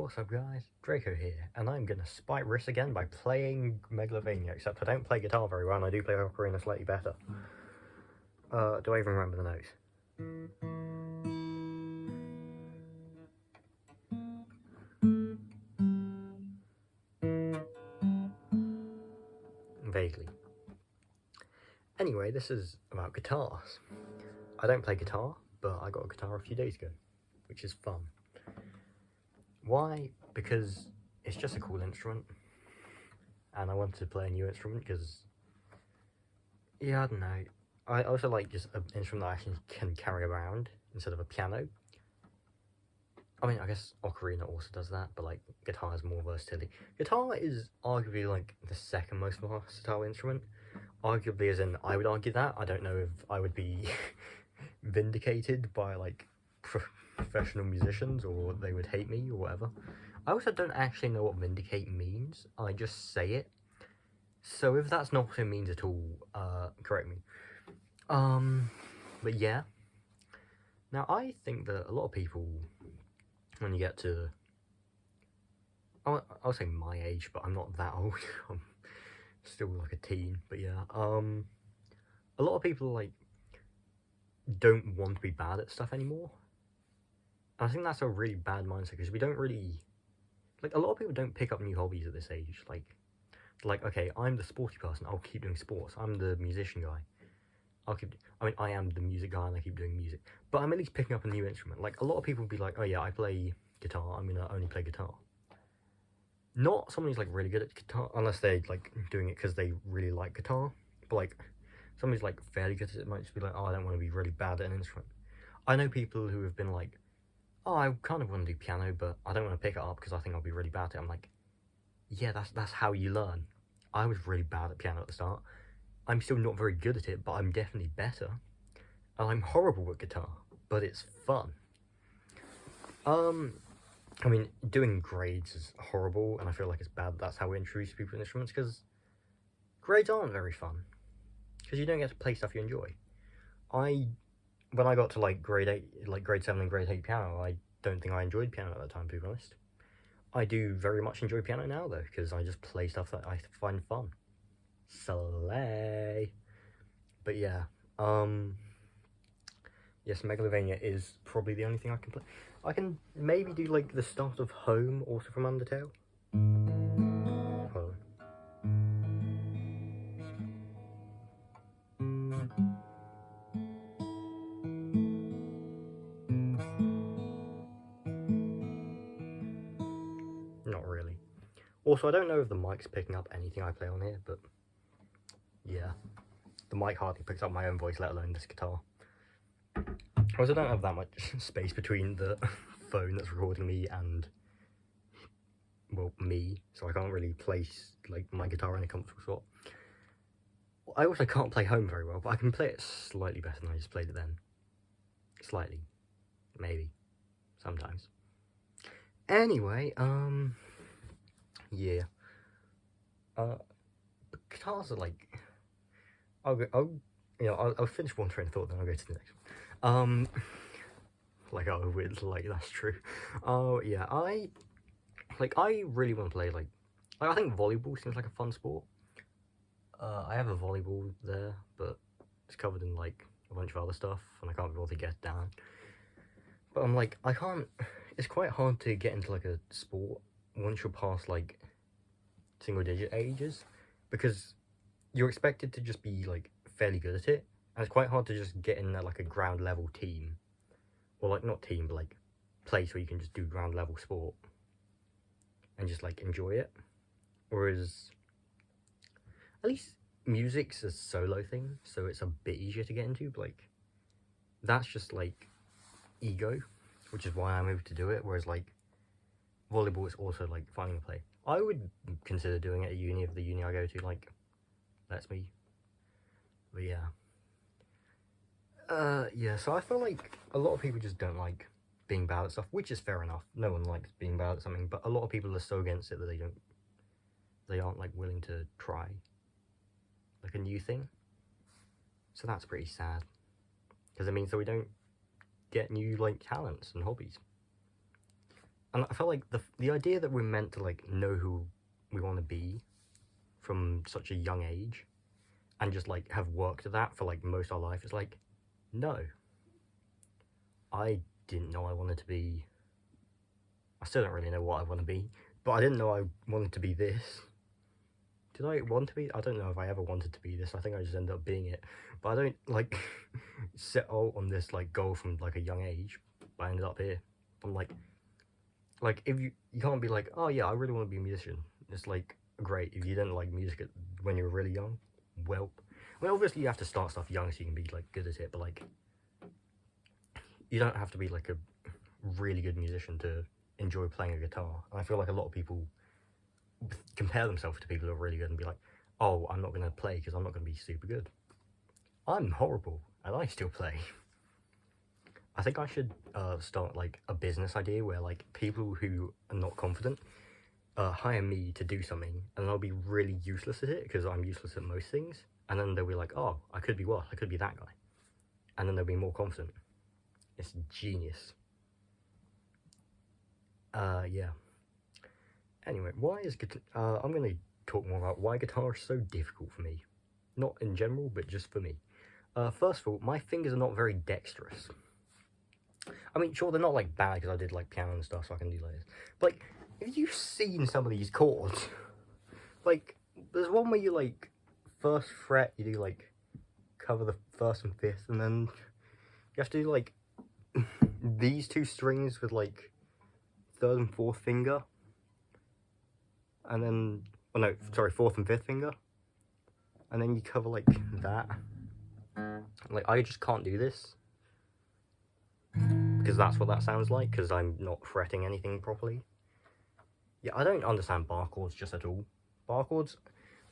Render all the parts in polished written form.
What's up guys, Draco here, and I'm gonna spite Riss again by playing Megalovania, except I don't play guitar very well and I do play ocarina slightly better. Do I even remember the notes? Vaguely. Anyway, this is about guitars. I don't play guitar, but I got a guitar a few days ago, which is fun. Why? Because it's just a cool instrument, and I wanted to play a new instrument because, yeah, I don't know. I also like just an instrument that I actually can carry around instead of a piano. I mean, I guess ocarina also does that, but like guitar has more versatility. Guitar is arguably like the second most versatile instrument. Arguably, as in, I would argue that. I don't know if I would be vindicated by like professional musicians or they would hate me or whatever. I also don't actually know what vindicate means. I just say it. So if that's not what it means at all, correct me. But yeah. Now I think that a lot of people, when you get to, I'll say my age, but I'm not that old. I'm still like a teen. But yeah, a lot of people like don't want to be bad at stuff anymore. And I think that's a really bad mindset because we don't really, like, a lot of people don't pick up new hobbies at this age. Like okay, I'm the sporty person. I'll keep doing sports. I'm the musician guy. I am the music guy and I keep doing music. But I'm at least picking up a new instrument. Like, a lot of people would be like, oh yeah, I play guitar, I'm gonna only play guitar. Not someone who's like really good at guitar, unless they're like doing it because they really like guitar. But like, someone who's like fairly good at it might just be like, oh, I don't want to be really bad at an instrument. I know people who have been like, oh, I kind of want to do piano, but I don't want to pick it up because I think I'll be really bad at it. I'm like, yeah, that's how you learn. I was really bad at piano at the start. I'm still not very good at it, but I'm definitely better. And I'm horrible at guitar, but it's fun. I mean, doing grades is horrible, and I feel like it's bad that's how we introduce people to instruments, because grades aren't very fun. Because you don't get to play stuff you enjoy. When I got to like grade 8, like grade 7 and grade 8 piano, I don't think I enjoyed piano at that time, to be honest. I do very much enjoy piano now, though, because I just play stuff that I find fun. Slay. But yeah, yes, Megalovania is probably the only thing I can play. I can maybe do like the start of Home, also from Undertale. Hold on. Not really. Also, I don't know if the mic's picking up anything I play on here, but yeah. The mic hardly picks up my own voice, let alone this guitar. I also don't have that much space between the phone that's recording me and, well, me, so I can't really place like my guitar in a comfortable spot. I also can't play Home very well, but I can play it slightly better than I just played it then. Slightly. Maybe. Sometimes. Anyway, yeah. Guitars are like, I'll finish one train of thought, then I'll go to the next one. Like, oh, weird, like, that's true. Oh, yeah, I really want to play, like, I think volleyball seems like a fun sport. I have a volleyball there, but it's covered in, like, a bunch of other stuff, and I can't be able to get down. But I'm like, it's quite hard to get into, like, a sport once you're past, like, single-digit ages, because you're expected to just be, like, fairly good at it, and it's quite hard to just get in, like, a ground-level team. Or, like, not team, but, like, place where you can just do ground-level sport and just, like, enjoy it. Whereas, at least music's a solo thing, so it's a bit easier to get into, but, like, that's just, like, ego, which is why I'm able to do it, whereas, like, volleyball is also, like, finding a play. I would consider doing it at uni if the uni I go to, like, lets me. But yeah. Yeah, so I feel like a lot of people just don't like being bad at stuff, which is fair enough. No one likes being bad at something, but a lot of people are so against it that they aren't like willing to try like a new thing. So that's pretty sad, because it means that we don't get new like talents and hobbies. And I felt like the idea that we're meant to like know who we want to be from such a young age and just like have worked at that for like most of our life is like, no. I didn't know I wanted to be, I still don't really know what I want to be, but I didn't know I wanted to be this. Did I want to be? I don't know if I ever wanted to be this. I think I just ended up being it. But I don't like set out on this like goal from like a young age. But I ended up here. I'm like if you can't be like, oh yeah, I really want to be a musician. It's like great if you didn't like music when you were really young. Well, I mean obviously you have to start stuff young so you can be like good at it. But like you don't have to be like a really good musician to enjoy playing a guitar. And I feel like a lot of people compare themselves to people who are really good and be like, oh, I'm not going to play because I'm not going to be super good. I'm horrible and I still play. I think I should start like a business idea where like people who are not confident hire me to do something and I'll be really useless at it because I'm useless at most things. And then they'll be like, oh, I could be what? I could be that guy. And then they'll be more confident. It's genius. Yeah. Anyway, why is guitar... I'm going to talk more about why guitar is so difficult for me. Not in general, but just for me. First of all, my fingers are not very dexterous. I mean, sure, they're not, like, bad, because I did, like, piano and stuff, so I can do like this. But, like, have you seen some of these chords? Like, there's one where you, like, first fret, you do, like, cover the first and fifth, and then you have to do, like, these two strings with, like, third and fourth finger. And then, oh no, sorry, fourth and fifth finger. And then you cover, like, that. Like, I just can't do this. Because that's what that sounds like, because I'm not fretting anything properly. Yeah, I don't understand bar chords just at all. Bar chords,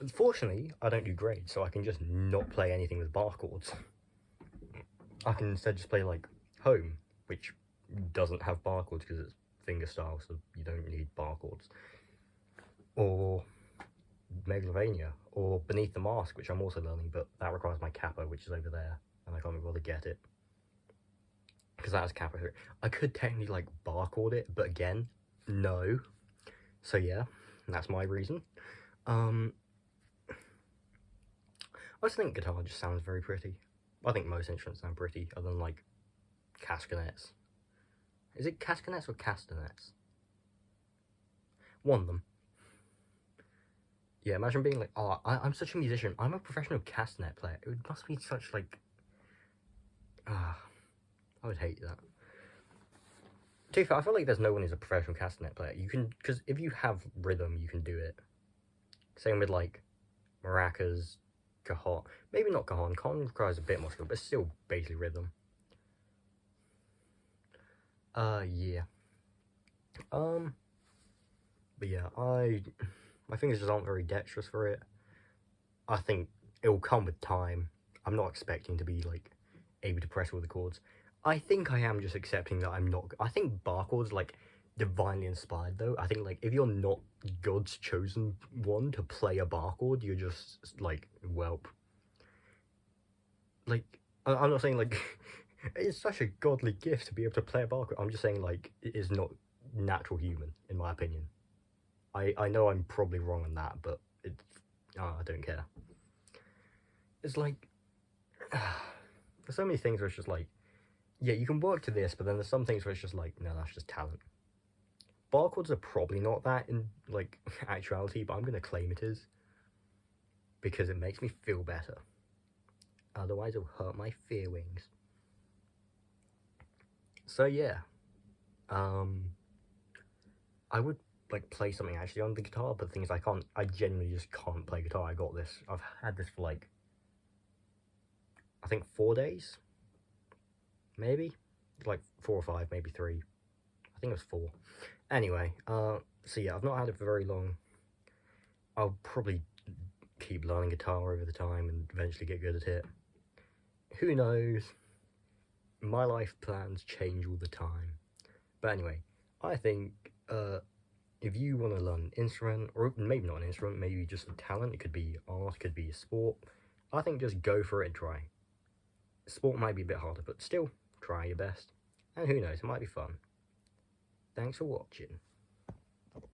unfortunately, I don't do grades, so I can just not play anything with bar chords. I can instead just play, like, Home, which doesn't have bar chords because it's fingerstyle, so you don't need bar chords. Or Megalovania, or Beneath the Mask, which I'm also learning, but that requires my capo, which is over there, and I can't be able to get it. Because that has capo. I could technically, like, bar chord it, but again, no. So yeah, that's my reason. I just think guitar just sounds very pretty. I think most instruments sound pretty, other than, like, castanets. Is it castanets or castanets? One of them. Yeah, imagine being like, oh, I'm such a musician. I'm a professional castanet player. It must be such, like... I would hate that. To be fair, I feel like there's no one who's a professional castanet player. You can... Because if you have rhythm, you can do it. Same with, like, maracas, cajon. Maybe not cajon. Cajon requires a bit more skill, but it's still basically rhythm. Yeah. But yeah, my fingers just aren't very dexterous for it. I think it will come with time. I'm not expecting to be, like, able to press all the chords. I think I am just accepting that I'm not... I think bar chords, like, divinely inspired, though. I think, like, if you're not God's chosen one to play a bar chord, you're just, like, whelp. Like, I'm not saying, like, it's such a godly gift to be able to play a bar chord. I'm just saying, like, it is not natural human, in my opinion. I know I'm probably wrong on that, but it's... I don't care. It's like... there's so many things where it's just like... Yeah, you can work to this, but then there's some things where it's just like, no, that's just talent. Bar chords are probably not that in, like, actuality, but I'm going to claim it is. Because it makes me feel better. Otherwise, it'll hurt my fear wings. So, yeah. I would, like, play something actually on the guitar, but the thing is, I genuinely just can't play guitar. I got this. I've had this for, like, I think 4 days? Maybe? Like 4 or 5, maybe 3. I think it was 4. Anyway, so yeah, I've not had it for very long. I'll probably keep learning guitar over the time and eventually get good at it. Who knows? My life plans change all the time. But anyway, I think if you want to learn an instrument, or maybe not an instrument, maybe just a talent, it could be art, it could be a sport, I think just go for it and try. Sport might be a bit harder, but still, try your best. And who knows, it might be fun. Thanks for watching.